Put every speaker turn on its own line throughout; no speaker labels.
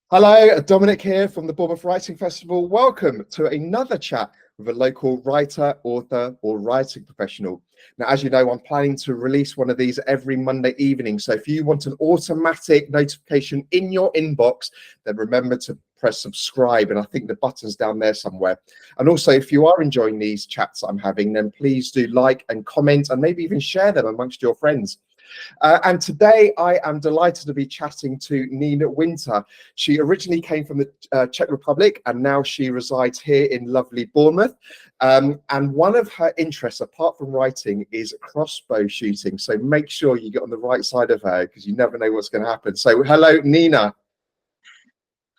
Hello, Dominic here from the Bournemouth Writing Festival. Welcome to another chat with a local writer, author, or writing professional. Now, as you know, I'm planning to release one of these every Monday evening. So if you want an automatic notification in your inbox, then remember to press subscribe. And I think the button's down there somewhere. And also, if you are enjoying these chats I'm having, then please do like and comment and maybe even share them amongst your friends. And today I am delighted to be chatting to Nina Wynter. She originally came from the Czech Republic and now she resides here in lovely Bournemouth. And one of her interests, apart from writing, is crossbow shooting. So make sure you get on the right side of her because you never know what's going to happen. So hello, Nina.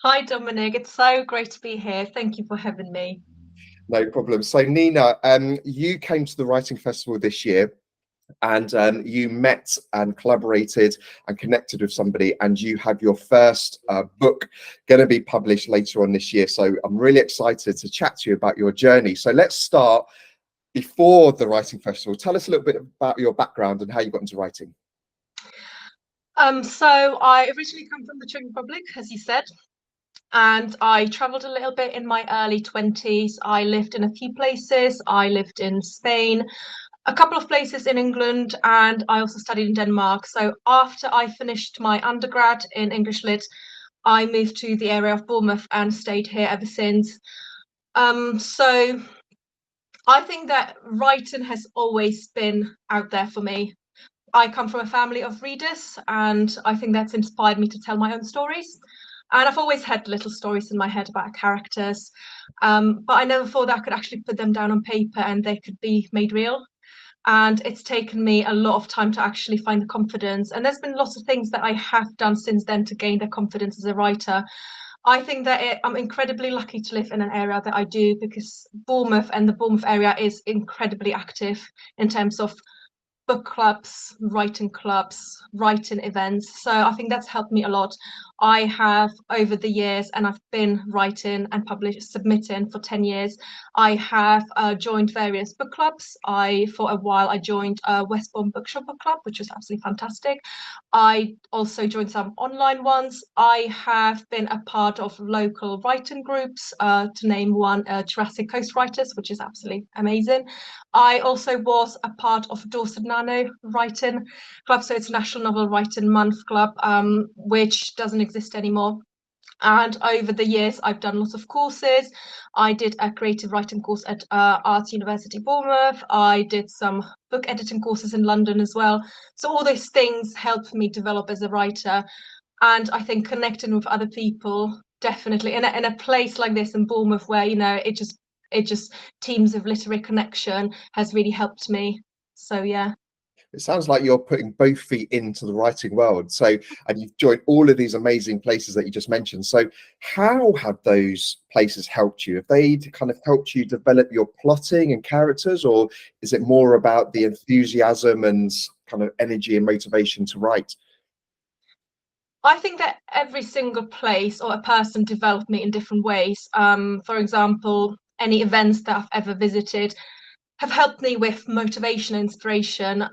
Hi, Dominic. It's so great to be here. Thank you for having me.
No problem. So Nina, you came to the Writing Festival this year. And you met and collaborated and connected with somebody, and you have your first book going to be published later on this year. So I'm really excited to chat to you about your journey. So let's start before the Writing Festival. Tell us a little bit about your background and how you got into writing.
So I originally come from the Czech Republic, as you said, and I traveled a little bit in my early 20s. I lived in a few places. I lived in Spain, a couple of places in England, and I also studied in Denmark. So after I finished my undergrad in English Lit, I moved to the area of Bournemouth and stayed here ever since. So I think that writing has always been out there for me. I come from a family of readers, and I think that's inspired me to tell my own stories. And I've always had little stories in my head about characters, but I never thought that I could actually put them down on paper and they could be made real. And it's taken me a lot of time to actually find the confidence. And there's been lots of things that I have done since then to gain the confidence as a writer. I think that I'm incredibly lucky to live in an area that I do, because Bournemouth and the Bournemouth area is incredibly active in terms of book clubs, writing events. So I think that's helped me a lot. I have, over the years, and I've been writing and submitting for 10 years, I have joined various book clubs. For a while, I joined West Bourne Bookshop Book Club, which was absolutely fantastic. I also joined some online ones. I have been a part of local writing groups, to name one, Jurassic Coast Writers, which is absolutely amazing. I also was a part of Dorset Writing Club, so it's National Novel Writing Month Club, which doesn't exist anymore. And over the years, I've done lots of courses. I did a creative writing course at Arts University Bournemouth. I did some book editing courses in London as well. So all these things helped me develop as a writer. And I think connecting with other people, definitely in a place like this in Bournemouth, where it just teams of literary connection, has really helped me. So yeah.
It sounds like you're putting both feet into the writing world. So, and you've joined all of these amazing places that you just mentioned. So how have those places helped you? Have they kind of helped you develop your plotting and characters, or is it more about the enthusiasm and kind of energy and motivation to write?
I think that every single place or a person developed me in different ways. For example, any events that I've ever visited have helped me with motivation and inspiration,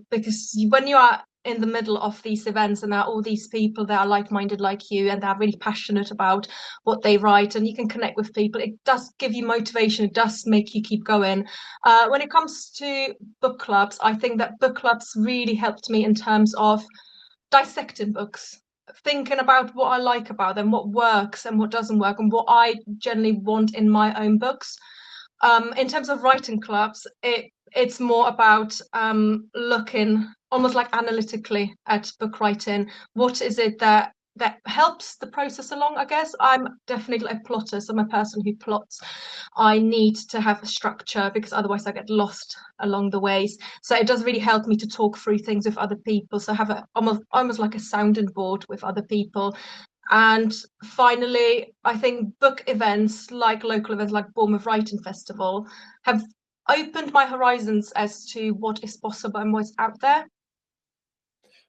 because when you are in the middle of these events and there are all these people that are like-minded like you and they're really passionate about what they write, and you can connect with people, it does give you motivation. It does make you keep going. When it comes to book clubs, I think that book clubs really helped me in terms of dissecting books, thinking about what I like about them, what works and what doesn't work, and what I generally want in my own books. In terms of writing clubs, it's more about looking almost like analytically at book writing. What is it that helps the process along? I guess I'm definitely a plotter, so I'm a person who plots. I need to have a structure because otherwise I get lost along the ways. So it does really help me to talk through things with other people. So have almost like a sounding board with other people. And finally, I think book events, like local events like Bournemouth Writing Festival, have opened my horizons as to what is possible and what's out there.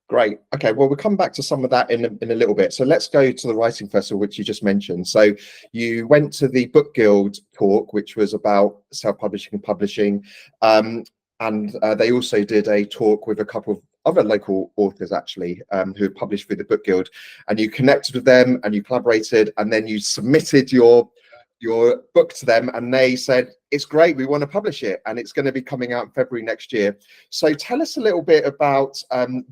Great. Okay, well, we'll come back to some of that in a little bit. So let's go to the Writing Festival, which you just mentioned. So you went to the Book Guild talk, which was about self-publishing and publishing. And they also did a talk with a couple of other local authors actually who have published through the Book Guild, and you connected with them and you collaborated, and then you submitted your book to them, and they said, it's great, we want to publish it, and it's going to be coming out in February next year. So tell us a little bit about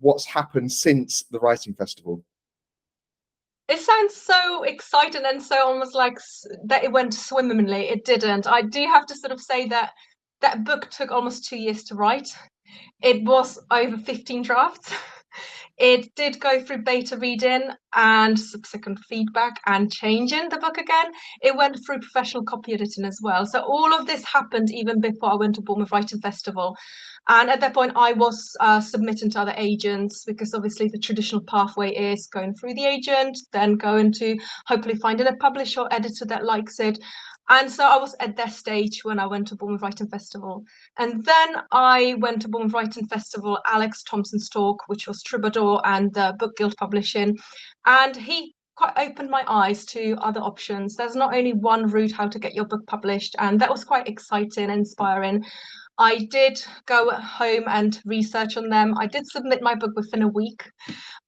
what's happened since the writing festival.
It sounds so exciting and so almost like that it went swimmingly. It didn't. I do have to sort of say that that book took almost 2 years to write. It was over 15 drafts. It did go through beta reading and subsequent feedback and changing the book again. It went through professional copy editing as well. So all of this happened even before I went to Bournemouth Writing Festival. And at that point, I was submitting to other agents, because obviously the traditional pathway is going through the agent, then going to hopefully finding a publisher or editor that likes it. And so I was at that stage when I went to Bournemouth Writing Festival. And then I went to Bournemouth Writing Festival, Alex Thompson's talk, which was Troubadour and the Book Guild Publishing. And he quite opened my eyes to other options. There's not only one route how to get your book published. And that was quite exciting and inspiring. I did go home and research on them. I did submit my book within a week.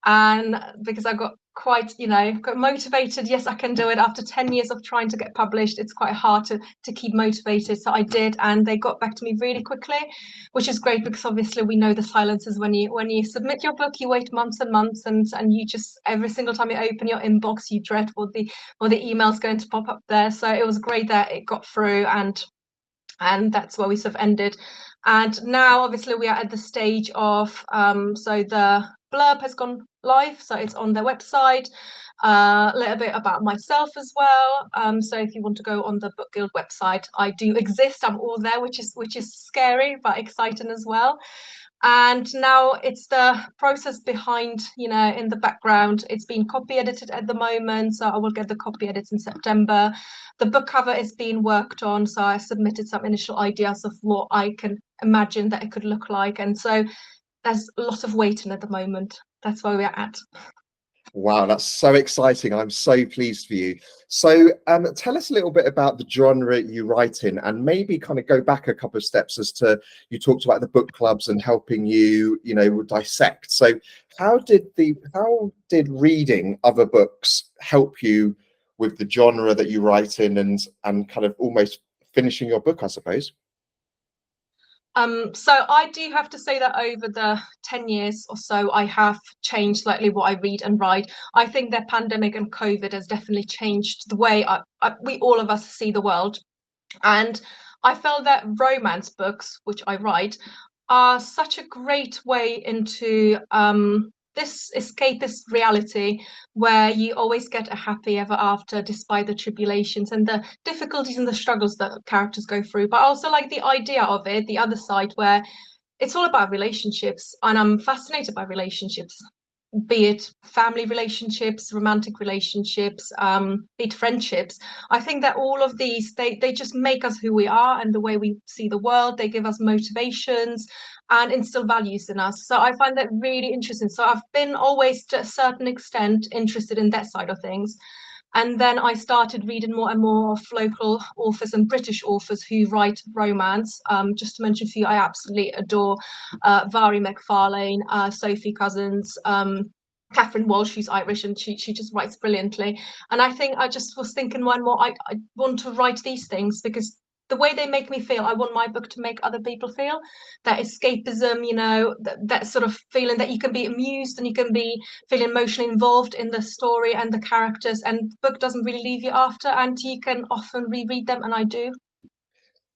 And because I got quite, got motivated. Yes, I can do it. After 10 years of trying to get published, it's quite hard to keep motivated. So I did, and they got back to me really quickly, which is great, because obviously we know the silences when you submit your book, you wait months and months, and you just, every single time you open your inbox, you dread what the email's going to pop up there. So it was great that it got through, and that's where we sort of ended. And now obviously we are at the stage of so the blurb has gone live, so it's on their website. A little bit about myself as well. So if you want to go on the Book Guild website, I do exist. I'm all there, which is scary but exciting as well. And now it's the process behind, in the background. It's being copy edited at the moment, so I will get the copy edits in September. The book cover is being worked on, so I submitted some initial ideas of what I can imagine that it could look like. And so there's a lot of waiting at the moment. That's where we're at.
Wow, that's so exciting. I'm so pleased for you. So tell us a little bit about the genre you write in, and maybe kind of go back a couple of steps as to, you talked about the book clubs and helping you, dissect. So how did reading other books help you with the genre that you write in, and kind of almost finishing your book, I suppose?
So I do have to say that over the 10 years or so, I have changed slightly what I read and write. I think that pandemic and COVID has definitely changed the way we all of us see the world. And I felt that romance books, which I write, are such a great way into this escapist reality, where you always get a happy ever after despite the tribulations and the difficulties and the struggles that characters go through. But I also like the idea of it, the other side, where it's all about relationships, and I'm fascinated by relationships, be it family relationships, romantic relationships, be it friendships. I think that all of these, they just make us who we are and the way we see the world. They give us motivations and instill values in us. So I find that really interesting. So I've been always, to a certain extent, interested in that side of things. And then I started reading more and more of local authors and British authors who write romance. Just to mention a few, I absolutely adore Vari McFarlane, Sophie Cousins, Catherine Walsh, who's Irish, and she just writes brilliantly. And I think I just was thinking more and more, I want to write these things, because the way they make me feel, I want my book to make other people feel. That escapism, that sort of feeling that you can be amused and you can be feeling emotionally involved in the story and the characters, and the book doesn't really leave you after, and you can often reread them, and I do.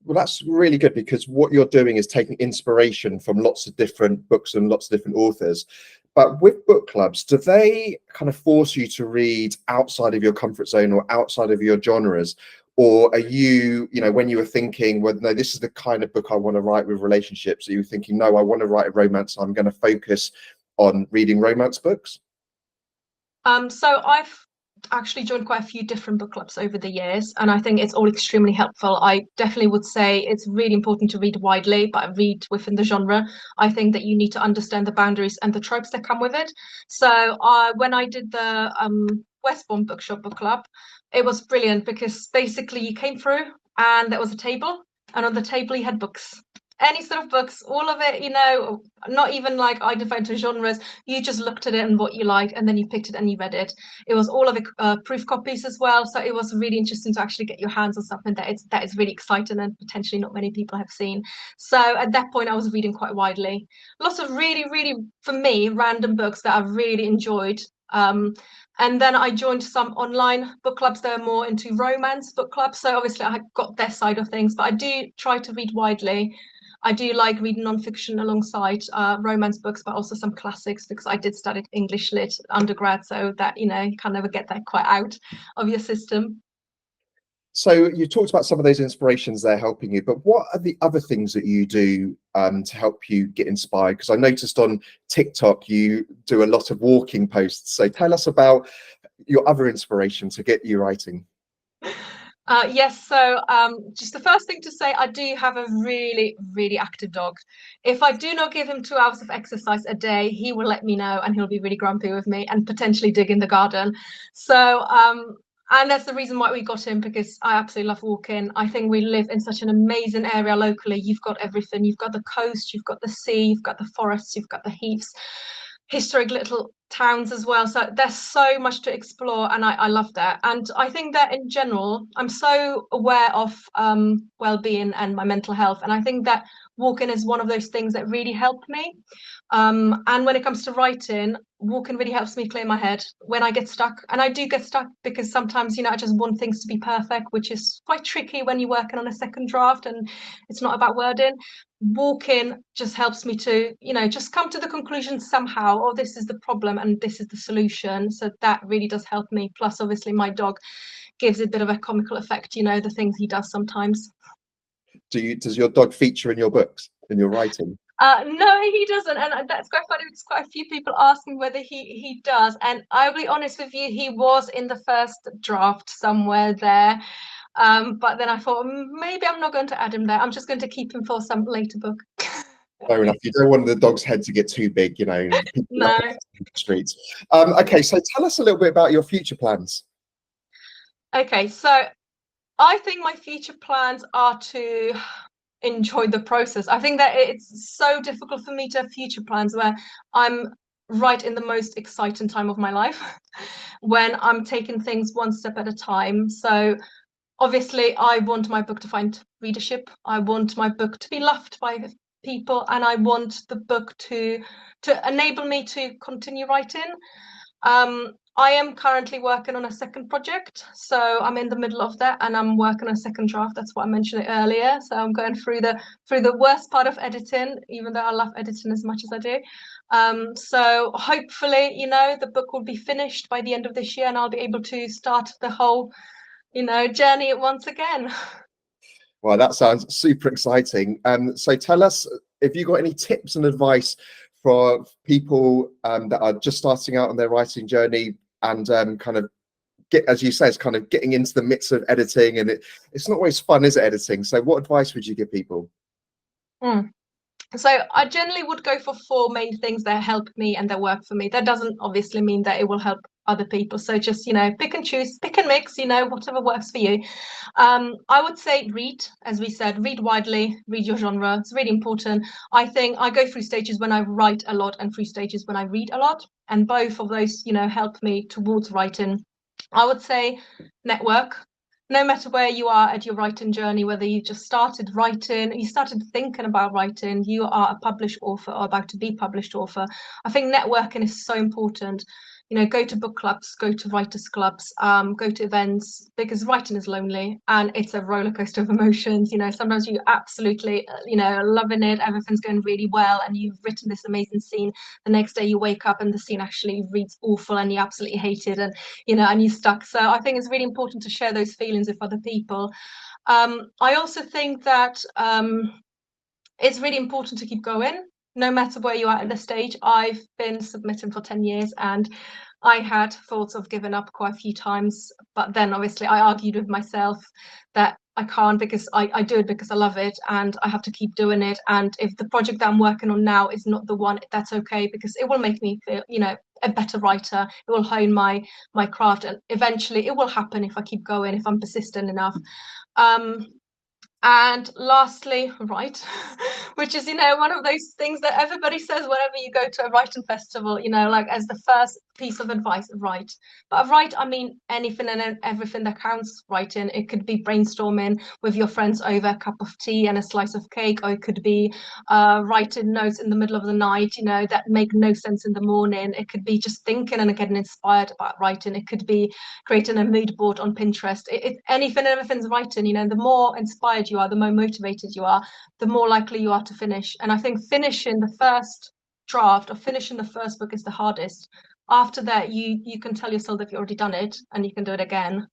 Well, that's really good, because what you're doing is taking inspiration from lots of different books and lots of different authors. But with book clubs, do they kind of force you to read outside of your comfort zone or outside of your genres? Or are you, when you were thinking, well, no, this is the kind of book I want to write with relationships, are you thinking, no, I want to write a romance, I'm going to focus on reading romance books?
So I've actually joined quite a few different book clubs over the years, and I think it's all extremely helpful. I definitely would say it's really important to read widely, but read within the genre. I think that you need to understand the boundaries and the tropes that come with it. So when I did the Westbourne Bookshop book club, it was brilliant, because basically you came through and there was a table, and on the table you had books. any sort of books, all of it, not even like identified to genres. You just looked at it and what you liked, and then you picked it and you read it. It was all of it proof copies as well, so it was really interesting to actually get your hands on something that is really exciting and potentially not many people have seen. So at that point, I was reading quite widely. Lots of really, really, for me, random books that I really enjoyed. And then I joined some online book clubs that are more into romance book clubs. So obviously I got their side of things, but I do try to read widely. I do like reading nonfiction alongside romance books, but also some classics, because I did study English lit undergrad, so that, you can never get that quite out of your system.
So you talked about some of those inspirations there helping you, but what are the other things that you do to help you get inspired? Because I noticed on TikTok you do a lot of walking posts. So tell us about your other inspiration to get you writing.
Yes, so just the first thing to say, I do have a really, really active dog. If I do not give him 2 hours of exercise a day, he will let me know and he'll be really grumpy with me and potentially dig in the garden. So, and that's the reason why we got him, because I absolutely love walking. I think we live in such an amazing area locally. You've got everything. You've got the coast, you've got the sea, you've got the forests, you've got the heaths, historic little towns as well. So there's so much to explore, and I love that. And I think that in general, I'm so aware of well-being and my mental health, and I think that walking is one of those things that really helped me. And when it comes to writing, walking really helps me clear my head when I get stuck. And I do get stuck because sometimes, I just want things to be perfect, which is quite tricky when you're working on a second draft and it's not about wording. Walking just helps me to, just come to the conclusion somehow, oh, this is the problem and this is the solution. So that really does help me. Plus, obviously, my dog gives a bit of a comical effect, the things he does sometimes.
Does your dog feature in your books, in your writing?
No, he doesn't, and that's quite funny because quite a few people ask me whether he does, and I'll be honest with you, he was in the first draft somewhere there, but then I thought maybe I'm not going to add him there. I'm just going to keep him for some later book.
Fair enough. You don't want the dog's head to get too big, people
No.
in the streets. Okay, so tell us a little bit about your future plans.
Okay, so I think my future plans are to enjoy the process. I think that it's so difficult for me to have future plans where I'm right in the most exciting time of my life, when I'm taking things one step at a time. So obviously I want my book to find readership. I want my book to be loved by people, and I want the book to enable me to continue writing. I am currently working on a second project, so I'm in the middle of that, and I'm working on a second draft. That's what I mentioned earlier. So I'm going through the worst part of editing, even though I love editing as much as I do. So hopefully, the book will be finished by the end of this year, and I'll be able to start the whole, journey once again.
Well, that sounds super exciting. So tell us, if you got any tips and advice for people that are just starting out on their writing journey and kind of as you say, it's kind of getting into the midst of editing, and it's not always fun, is it, editing? So what advice would you give people?
So I generally would go for 4 main things that help me and that work for me. That doesn't obviously mean that it will help other people. So just, pick and choose, pick and mix, whatever works for you. I would say read, as we said, read widely, read your genre. It's really important. I think I go through stages when I write a lot and through stages when I read a lot. And both of those, help me towards writing. I would say network. No matter where you are at your writing journey, whether you just started writing, you started thinking about writing, you are a published author or about to be published author, I think networking is so important. Go to book clubs, go to writers clubs, go to events, because writing is lonely and it's a roller coaster of emotions. Sometimes you absolutely, loving it, everything's going really well, and you've written this amazing scene. The next day you wake up and the scene actually reads awful and you absolutely hate it, and and you're stuck. So I think it's really important to share those feelings with other people. I also think that it's really important to keep going, no matter where you are at the stage. I've been submitting for 10 years and I had thoughts of giving up quite a few times, but then obviously I argued with myself that I can't, because I do it because I love it and I have to keep doing it. And if the project that I'm working on now is not the one, that's okay, because it will make me feel, a better writer. It will hone my craft, and eventually it will happen if I keep going, if I'm persistent enough. And lastly, write, which is, one of those things that everybody says whenever you go to a writing festival, like as the first piece of advice, write. But write, I mean anything and everything that counts writing. It could be brainstorming with your friends over a cup of tea and a slice of cake, or it could be writing notes in the middle of the night, that make no sense in the morning. It could be just thinking and getting inspired about writing. It could be creating a mood board on Pinterest. Anything and everything's writing. The more inspired you are, the more motivated you are, the more likely you are to finish. And I think finishing the first draft or finishing the first book is the hardest. After that, you can tell yourself that you've already done it and you can do it again.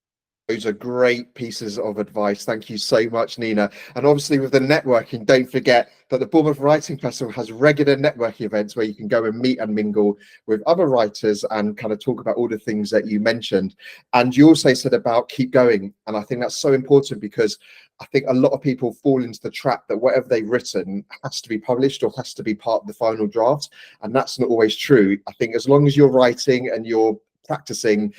Those are great pieces of advice. Thank you so much, Nina. And obviously with the networking, don't forget that the Bournemouth Writing Festival has regular networking events where you can go and meet and mingle with other writers and kind of talk about all the things that you mentioned. And you also said about keep going. And I think that's so important because I think a lot of people fall into the trap that whatever they've written has to be published or has to be part of the final draft. And that's not always true. I think as long as you're writing and you're practicing,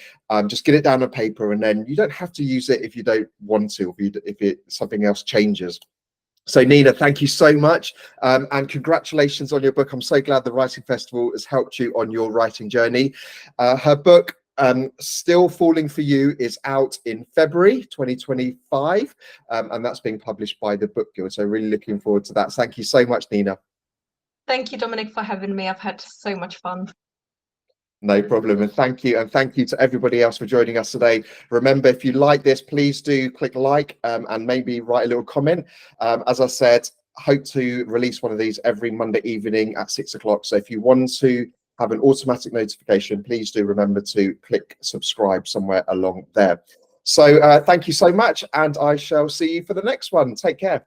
just get it down on paper, and then you don't have to use it if you don't want to, if something else changes. So Nina, thank you so much, and congratulations on your book. I'm so glad the Writing Festival has helped you on your writing journey. Her book, Still Falling for You, is out in February 2025, and that's being published by the Book Guild. So really looking forward to that. Thank you so much, Nina.
Thank you, Dominic, for having me. I've had so much fun.
No problem. And thank you to everybody else for joining us today. Remember, if you like this, please do click like and maybe write a little comment. As I said, hope to release one of these every Monday evening at 6 o'clock. So if you want to have an automatic notification, please do remember to click subscribe somewhere along there. So thank you so much, and I shall see you for the next one. Take care.